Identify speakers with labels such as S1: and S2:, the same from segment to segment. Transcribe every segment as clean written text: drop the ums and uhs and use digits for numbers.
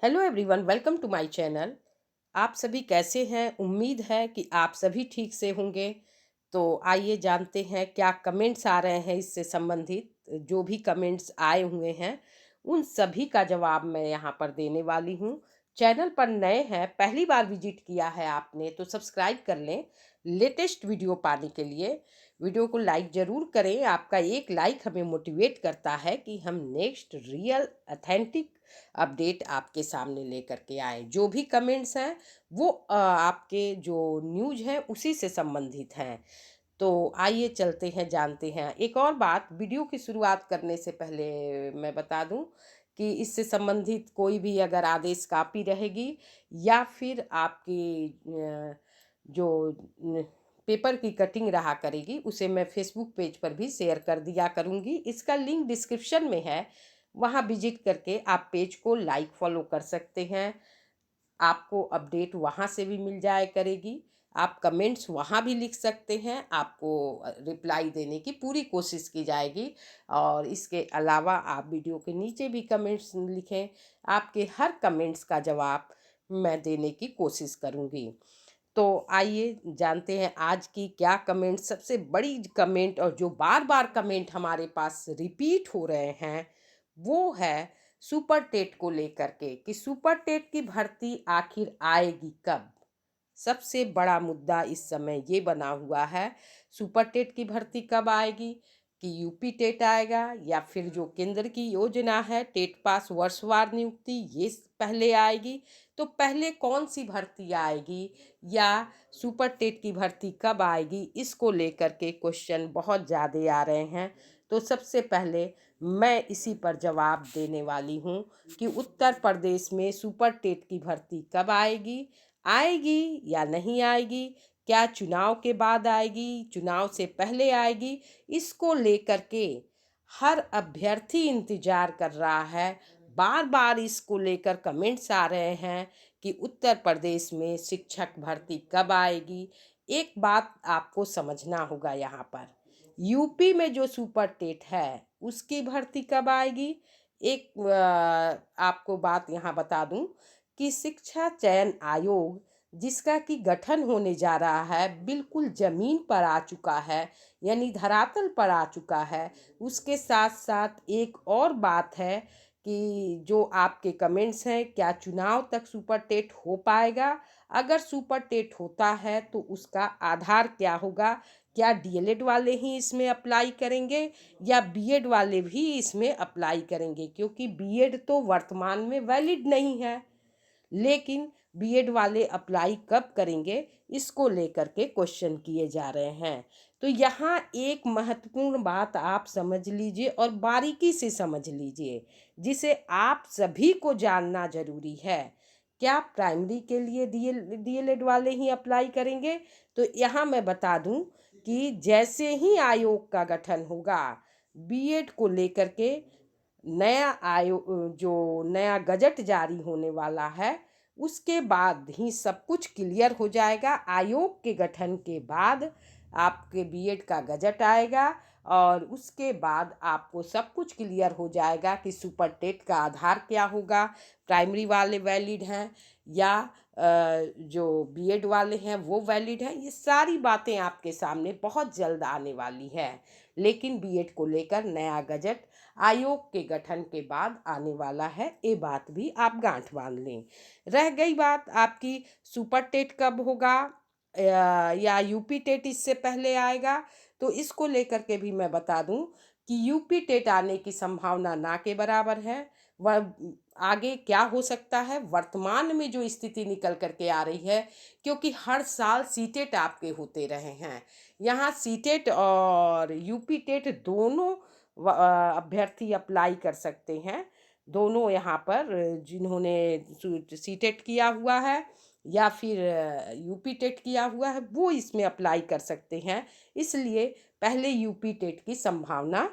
S1: Hello everyone, welcome to my channel. आप सभी कैसे हैं? उम्मीद है कि आप सभी ठीक से होंगे। तो आइए जानते हैं क्या कमेंट्स आ रहे हैं इससे संबंधित। जो भी कमेंट्स आए हुए हैं उन सभी का जवाब मैं यहाँ पर देने वाली हूँ। चैनल पर नए हैं, पहली बार विजिट किया है आपने तो सब्सक्राइब कर लें लेटेस्ट वीडियो पाने के लिए। वीडियो को लाइक ज़रूर करें, आपका एक लाइक हमें मोटिवेट करता है कि हम नेक्स्ट रियल ऑथेंटिक अपडेट आपके सामने लेकर के आए। जो भी कमेंट्स हैं वो आपके जो न्यूज़ हैं उसी से संबंधित हैं। तो आइए चलते हैं, जानते हैं। एक और बात, वीडियो की शुरुआत करने से पहले मैं बता दूं कि इससे संबंधित कोई भी अगर आदेश कॉपी रहेगी या फिर आपकी जो पेपर की कटिंग रहा करेगी उसे मैं फेसबुक पेज पर भी शेयर कर दिया करूँगी। इसका लिंक डिस्क्रिप्शन में है, वहाँ विजिट करके आप पेज को लाइक फॉलो कर सकते हैं। आपको अपडेट वहाँ से भी मिल जाया करेगी। आप कमेंट्स वहाँ भी लिख सकते हैं, आपको रिप्लाई देने की पूरी कोशिश की जाएगी। और इसके अलावा आप वीडियो के नीचे भी कमेंट्स लिखें, आपके हर कमेंट्स का जवाब मैं देने की कोशिश करूँगी। तो आइए जानते हैं आज की क्या कमेंट, सबसे बड़ी कमेंट और जो बार बार कमेंट हमारे पास रिपीट हो रहे हैं वो है सुपर टेट को लेकर के कि सुपर टेट की भर्ती आखिर आएगी कब। सबसे बड़ा मुद्दा इस समय ये बना हुआ है, सुपर टेट की भर्ती कब आएगी, कि यूपी टेट आएगा या फिर जो केंद्र की योजना है टेट पास वर्षवार नियुक्ति ये पहले आएगी। तो पहले कौन सी भर्ती आएगी या सुपर टेट की भर्ती कब आएगी, इसको लेकर के क्वेश्चन बहुत ज़्यादा आ रहे हैं। तो सबसे पहले मैं इसी पर जवाब देने वाली हूँ कि उत्तर प्रदेश में सुपर टेट की भर्ती कब आएगी, आएगी या नहीं आएगी, क्या चुनाव के बाद आएगी, चुनाव से पहले आएगी, इसको लेकर के हर अभ्यर्थी इंतजार कर रहा है। बार बार इसको लेकर कमेंट्स आ रहे हैं कि उत्तर प्रदेश में शिक्षक भर्ती कब आएगी। एक बात आपको समझना होगा यहाँ पर, यूपी में जो सुपर टेट है उसकी भर्ती कब आएगी। एक आपको बात यहाँ बता दूं कि शिक्षा चयन आयोग जिसका कि गठन होने जा रहा है बिल्कुल ज़मीन पर आ चुका है, यानी धरातल पर आ चुका है। उसके साथ साथ एक और बात है कि जो आपके कमेंट्स हैं, क्या चुनाव तक सुपर टेट हो पाएगा, अगर सुपर टेट होता है तो उसका आधार क्या होगा, क्या डीएलएड वाले ही इसमें अप्लाई करेंगे या बीएड वाले भी इसमें अप्लाई करेंगे, क्योंकि बीएड तो वर्तमान में वैलिड नहीं है। लेकिन बीएड वाले अप्लाई कब करेंगे इसको लेकर के क्वेश्चन किए जा रहे हैं। तो यहाँ एक महत्वपूर्ण बात आप समझ लीजिए और बारीकी से समझ लीजिए, जिसे आप सभी को जानना जरूरी है। क्या प्राइमरी के लिए डीएलएड वाले ही अप्लाई करेंगे? तो यहाँ मैं बता दूं कि जैसे ही आयोग का गठन होगा बीएड को लेकर के नया आयोग जो नया गजट जारी होने वाला है उसके बाद ही सब कुछ क्लियर हो जाएगा। आयोग के गठन के बाद आपके बीएड का गजट आएगा और उसके बाद आपको सब कुछ क्लियर हो जाएगा कि सुपर टेट का आधार क्या होगा, प्राइमरी वाले वैलिड हैं या जो बीएड वाले हैं वो वैलिड हैं। ये सारी बातें आपके सामने बहुत जल्द आने वाली है। लेकिन बीएड को लेकर नया गजट आयोग के गठन के बाद आने वाला है, ये बात भी आप गांठ बांध लें। रह गई बात आपकी सुपर टेट कब होगा या यूपी टेट इससे पहले आएगा, तो इसको लेकर के भी मैं बता दूं कि यूपी टेट आने की संभावना ना के बराबर है। वह आगे क्या हो सकता है, वर्तमान में जो स्थिति निकल करके आ रही है, क्योंकि हर साल सीटेट आपके होते रहे हैं। यहाँ सीटेट और यूपी टेट दोनों अभ्यर्थी अप्लाई कर सकते हैं। दोनों यहाँ पर जिन्होंने सीटेट किया हुआ है या फिर यूपी टेट किया हुआ है वो इसमें अप्लाई कर सकते हैं। इसलिए पहले यूपी टेट की संभावना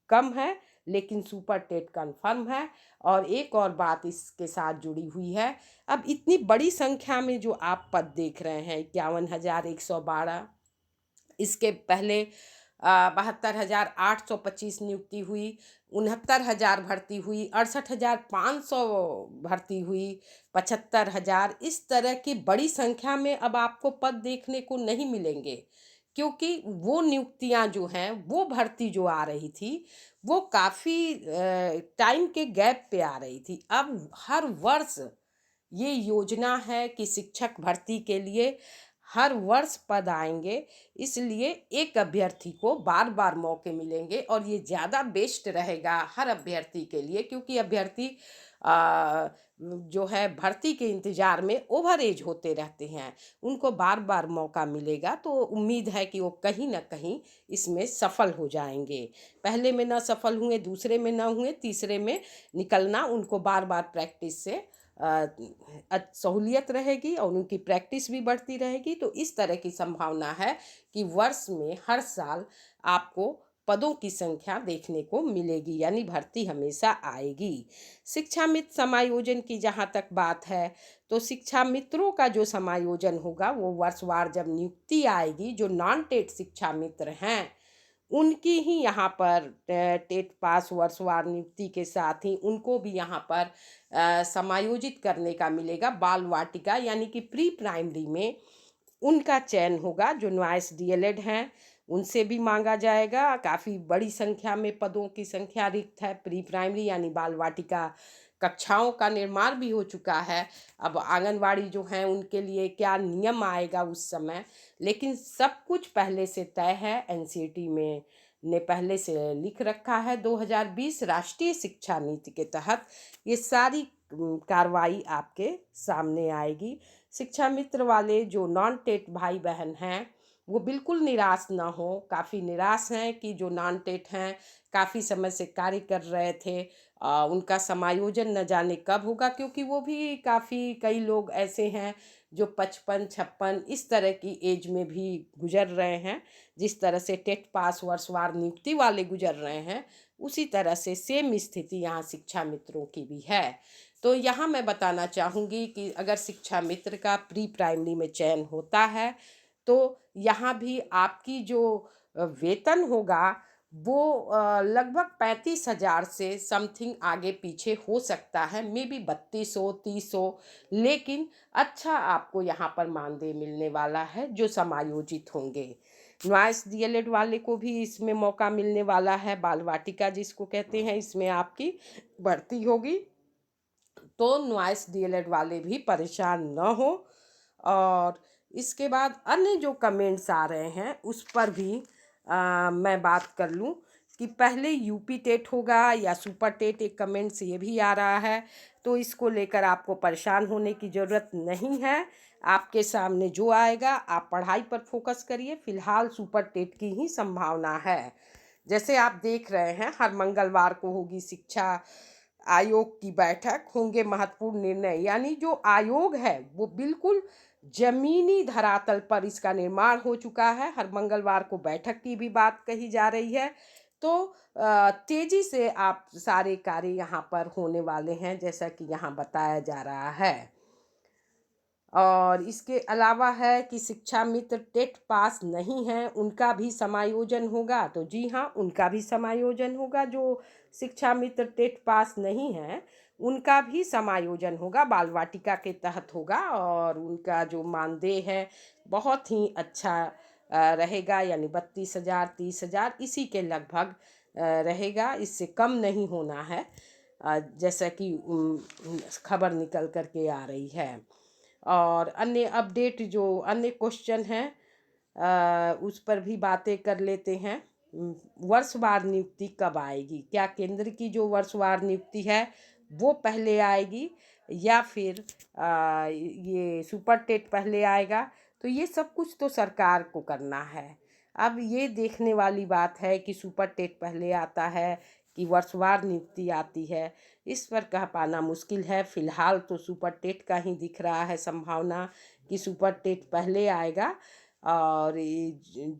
S1: कम है लेकिन सुपर टेट कन्फर्म है। और एक और बात इसके साथ जुड़ी हुई है, अब इतनी बड़ी संख्या में जो आप पद देख रहे हैं 51,112, इसके पहले 72,825 नियुक्ति हुई, 69,000 भर्ती हुई, 68,500 भर्ती हुई, 75,000, इस तरह की बड़ी संख्या में अब आपको पद देखने को नहीं मिलेंगे, क्योंकि वो नियुक्तियां जो हैं, वो भर्ती जो आ रही थी, वो काफ़ी टाइम के गैप पे आ रही थी। अब हर वर्ष ये योजना है कि शिक्षक भर्ती के लिए हर वर्ष पद आएंगे, इसलिए एक अभ्यर्थी को बार बार मौके मिलेंगे और ये ज़्यादा बेस्ट रहेगा हर अभ्यर्थी के लिए, क्योंकि अभ्यर्थी जो है भर्ती के इंतज़ार में ओवर एज होते रहते हैं, उनको बार बार मौका मिलेगा, तो उम्मीद है कि वो कहीं ना कहीं इसमें सफल हो जाएंगे। पहले में ना सफल हुए, दूसरे में ना हुए, तीसरे में निकलना उनको बार बार प्रैक्टिस से सहूलियत रहेगी और उनकी प्रैक्टिस भी बढ़ती रहेगी। तो इस तरह की संभावना है कि वर्ष में हर साल आपको पदों की संख्या देखने को मिलेगी, यानी भर्ती हमेशा आएगी। शिक्षा मित्र समायोजन की जहाँ तक बात है, तो शिक्षा मित्रों का जो समायोजन होगा वो वर्षवार जब नियुक्ति आएगी, जो नॉन टेट शिक्षा मित्र हैं उनकी ही यहाँ पर टेट पास वर्षवार नियुक्ति के साथ ही उनको भी यहाँ पर समायोजित करने का मिलेगा। बाल वाटिका यानी कि प्री प्राइमरी में उनका चयन होगा। जो नॉइस डीएलएड हैं उनसे भी मांगा जाएगा। काफ़ी बड़ी संख्या में पदों की संख्या रिक्त है। प्री प्राइमरी यानी बाल वाटिका कक्षाओं का निर्माण भी हो चुका है। अब आंगनवाड़ी जो हैं उनके लिए क्या नियम आएगा उस समय, लेकिन सब कुछ पहले से तय है। एनसीईटी में ने पहले से लिख रखा है। 2020 राष्ट्रीय शिक्षा नीति के तहत ये सारी कार्रवाई आपके सामने आएगी। शिक्षा मित्र वाले जो नॉन टेट भाई बहन हैं वो बिल्कुल निराश ना हो। काफ़ी निराश हैं कि जो नॉन टेट हैं काफ़ी समय से कार्य कर रहे थे, उनका समायोजन न जाने कब होगा, क्योंकि वो भी काफ़ी कई लोग ऐसे हैं जो 55-56 इस तरह की एज में भी गुजर रहे हैं। जिस तरह से टेट पास वर्षवार नियुक्ति वाले गुजर रहे हैं, उसी तरह से सेम स्थिति यहाँ शिक्षा मित्रों की भी है। तो यहाँ मैं बताना चाहूँगी कि अगर शिक्षा मित्र का प्री प्राइमरी में चयन होता है तो यहाँ भी आपकी जो वेतन होगा वो लगभग 35,000 से समथिंग आगे पीछे हो सकता है, मे बी 3200 3000, लेकिन अच्छा आपको यहाँ पर मानदेय मिलने वाला है जो समायोजित होंगे। नॉइस डीएलएड वाले को भी इसमें मौका मिलने वाला है। बाल वाटिका जिसको कहते हैं, इसमें आपकी भर्ती होगी, तो नॉइस डीएलएड वाले भी परेशान न हो। और इसके बाद अन्य जो कमेंट्स आ रहे हैं उस पर भी मैं बात कर लूँ कि पहले यूपी टेट होगा या सुपर टेट, एक कमेंट्स ये भी आ रहा है। तो इसको लेकर आपको परेशान होने की ज़रूरत नहीं है। आपके सामने जो आएगा आप पढ़ाई पर फोकस करिए। फ़िलहाल सुपर टेट की ही संभावना है। जैसे आप देख रहे हैं हर मंगलवार को होगी शिक्षा आयोग की बैठक, होंगे महत्वपूर्ण निर्णय, यानी जो आयोग है वो बिल्कुल जमीनी धरातल पर इसका निर्माण हो चुका है। हर मंगलवार को बैठक की भी बात कही जा रही है। तो तेजी से आप सारे कार्य यहाँ पर होने वाले हैं जैसा कि यहाँ बताया जा रहा है। और इसके अलावा है कि शिक्षा मित्र टेट पास नहीं हैं उनका भी समायोजन होगा। तो जी हाँ, उनका भी समायोजन होगा। जो शिक्षा मित्र टेट पास नहीं हैं उनका भी समायोजन होगा, बाल वाटिका के तहत होगा, और उनका जो मानदेय है बहुत ही अच्छा रहेगा, यानी 32,000 30,000 इसी के लगभग रहेगा। इससे कम नहीं होना है, जैसा कि खबर निकल कर के आ रही है। और अन्य अपडेट जो अन्य क्वेश्चन हैं उस पर भी बातें कर लेते हैं। वर्षवार नियुक्ति कब आएगी? क्या केंद्र की जो वर्षवार नियुक्ति है वो पहले आएगी या फिर ये सुपर टेट पहले आएगा? तो ये सब कुछ तो सरकार को करना है। अब ये देखने वाली बात है कि सुपर टेट पहले आता है कि वर्षवार नियुक्ति आती है, इस पर कह पाना मुश्किल है। फ़िलहाल तो सुपर टेट का ही दिख रहा है संभावना कि सुपर टेट पहले आएगा। और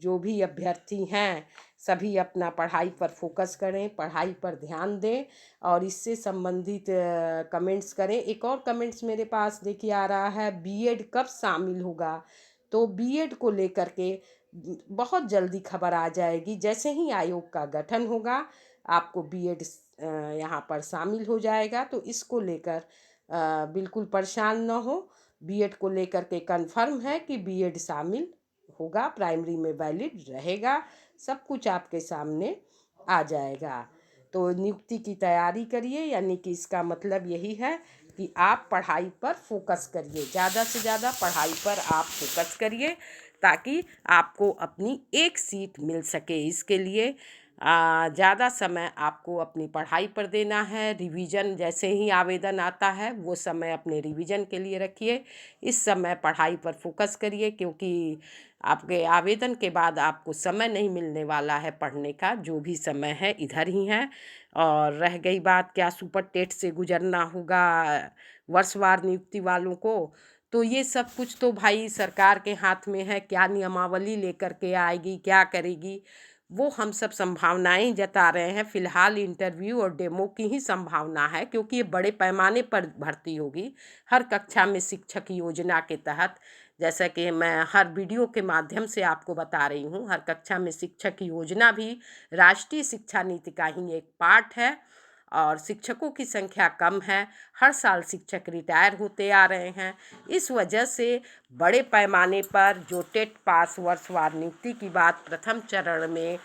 S1: जो भी अभ्यर्थी हैं सभी अपना पढ़ाई पर फोकस करें, पढ़ाई पर ध्यान दें और इससे संबंधित कमेंट्स करें। एक और कमेंट्स मेरे पास देखिए आ रहा है, बीएड कब शामिल होगा? तो बीएड को लेकर के बहुत जल्दी खबर आ जाएगी। जैसे ही आयोग का गठन होगा, आपको बीएड यहाँ पर शामिल हो जाएगा। तो इसको लेकर बिल्कुल परेशान न हो। बीएड को लेकर के कन्फर्म है कि बीएड शामिल होगा, प्राइमरी में वैलिड रहेगा, सब कुछ आपके सामने आ जाएगा। तो नियुक्ति की तैयारी करिए, यानी कि इसका मतलब यही है कि आप पढ़ाई पर फोकस करिए, ज़्यादा से ज़्यादा पढ़ाई पर आप फोकस करिए, ताकि आपको अपनी एक सीट मिल सके। इसके लिए ज़्यादा समय आपको अपनी पढ़ाई पर देना है। रिवीजन जैसे ही आवेदन आता है वो समय अपने रिवीजन के लिए रखिए। इस समय पढ़ाई पर फोकस करिए, क्योंकि आपके आवेदन के बाद आपको समय नहीं मिलने वाला है पढ़ने का। जो भी समय है इधर ही है। और रह गई बात क्या सुपर टेट से गुजरना होगा वर्षवार नियुक्ति वालों को, तो ये सब कुछ तो भाई सरकार के हाथ में है। क्या नियमावली लेकर के आएगी, क्या करेगी, वो हम सब संभावनाएं जता रहे हैं। फिलहाल इंटरव्यू और डेमो की ही संभावना है, क्योंकि ये बड़े पैमाने पर भर्ती होगी। हर कक्षा में शिक्षक योजना के तहत, जैसा कि मैं हर वीडियो के माध्यम से आपको बता रही हूँ, हर कक्षा में शिक्षक योजना भी राष्ट्रीय शिक्षा नीति का ही एक पार्ट है। और शिक्षकों की संख्या कम है, हर साल शिक्षक रिटायर होते आ रहे हैं। इस वजह से बड़े पैमाने पर जो टेट पास वर्षवार नियुक्ति की बात प्रथम चरण में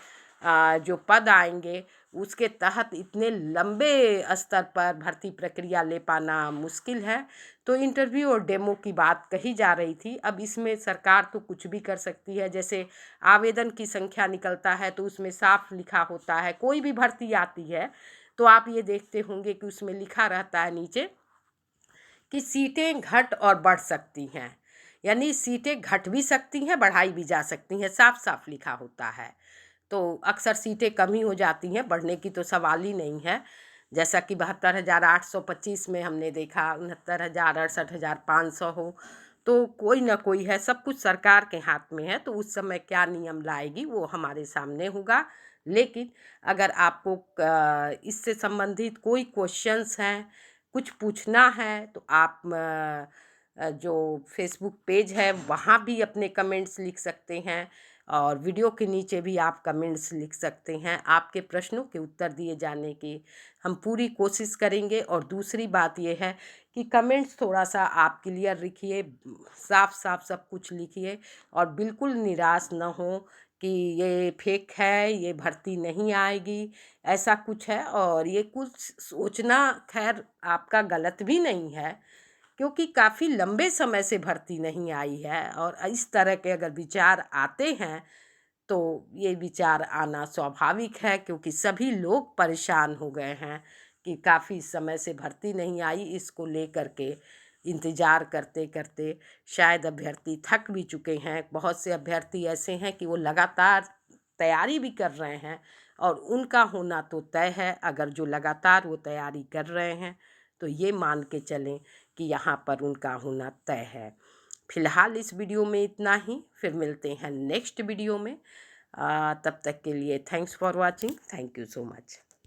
S1: जो पद आएंगे, उसके तहत इतने लंबे स्तर पर भर्ती प्रक्रिया ले पाना मुश्किल है। तो इंटरव्यू और डेमो की बात कही जा रही थी। अब इसमें सरकार तो कुछ भी कर सकती है। जैसे आवेदन की संख्या निकलता है तो उसमें साफ लिखा होता है, कोई भी भर्ती आती है तो आप ये देखते होंगे कि उसमें लिखा रहता है नीचे कि सीटें घट और बढ़ सकती हैं। यानी सीटें घट भी सकती हैं, बढ़ाई भी जा सकती हैं, साफ साफ लिखा होता है। तो अक्सर सीटें कम ही हो जाती हैं, बढ़ने की तो सवाल ही नहीं है। जैसा कि 72,825 में हमने देखा, 69,000, 68,500 हो, तो कोई ना कोई है। सब कुछ सरकार के हाथ में है। तो उस समय क्या नियम लाएगी वो हमारे सामने होगा। लेकिन अगर आपको इससे संबंधित कोई क्वेश्चंस हैं, कुछ पूछना है, तो आप जो फेसबुक पेज है वहाँ भी अपने कमेंट्स लिख सकते हैं, और वीडियो के नीचे भी आप कमेंट्स लिख सकते हैं। आपके प्रश्नों के उत्तर दिए जाने की हम पूरी कोशिश करेंगे। और दूसरी बात ये है कि कमेंट्स थोड़ा सा आप क्लियर लिखिए, साफ साफ सब कुछ लिखिए, और बिल्कुल निराश न हो कि ये फेक है, ये भर्ती नहीं आएगी, ऐसा कुछ है। और ये कुछ सोचना खैर आपका गलत भी नहीं है, क्योंकि काफ़ी लंबे समय से भर्ती नहीं आई है। और इस तरह के अगर विचार आते हैं तो ये विचार आना स्वाभाविक है, क्योंकि सभी लोग परेशान हो गए हैं कि काफ़ी समय से भर्ती नहीं आई। इसको लेकर के इंतज़ार करते करते शायद अभ्यर्थी थक भी चुके हैं। बहुत से अभ्यर्थी ऐसे हैं कि वो लगातार तैयारी भी कर रहे हैं, और उनका होना तो तय है। अगर जो लगातार वो तैयारी कर रहे हैं तो ये मान के चलें कि यहाँ पर उनका होना तय है। फिलहाल इस वीडियो में इतना ही, फिर मिलते हैं नेक्स्ट वीडियो में। तब तक के लिए thanks for watching. Thank you so much.